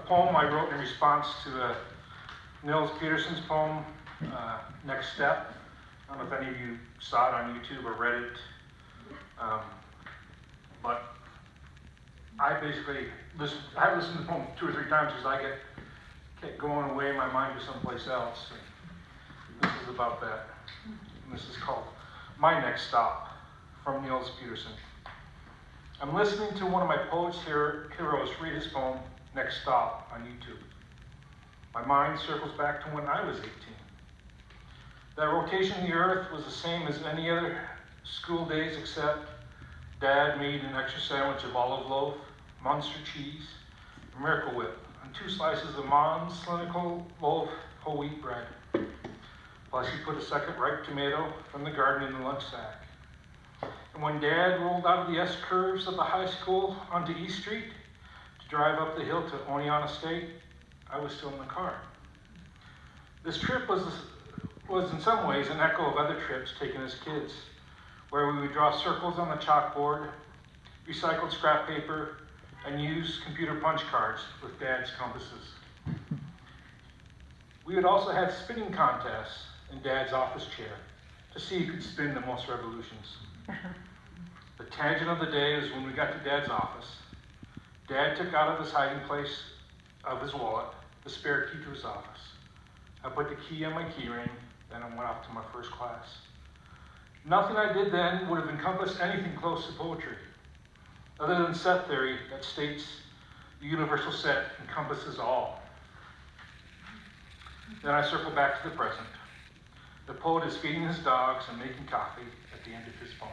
poem I wrote in response to Nils Peterson's poem, Next Step. I don't know if any of you saw it on YouTube or read it, but I basically I listened to the poem 2 or 3 times because I kept going away in my mind to someplace else. And this is about that. And this is called My Next Stop from Nils Peterson. I'm listening to one of my poets heroes read his poem, Next Stop, on YouTube. My mind circles back to when I was 18. That rotation of the earth was the same as any other school days except Dad made an extra sandwich of olive loaf, Munster cheese, a Miracle Whip, and 2 slices of Mons clinical loaf whole wheat bread. Plus he put a second ripe tomato from the garden in the lunch sack. And when Dad rolled out of the S-curves of the high school onto East Street to drive up the hill to Oneonta State, I was still in the car. This trip was in some ways an echo of other trips taken as kids, where we would draw circles on the chalkboard, recycled scrap paper, and use computer punch cards with Dad's compasses. We would also have spinning contests in Dad's office chair to see who could spin the most revolutions. The tangent of the day is when we got to Dad's office. Dad took out of his hiding place of his wallet the spare key to his office. I put the key on my key ring, then I went off to my first class. Nothing I did then would have encompassed anything close to poetry, other than set theory that states the universal set encompasses all. Then I circle back to the present. The poet is feeding his dogs and making coffee at the end of his poem.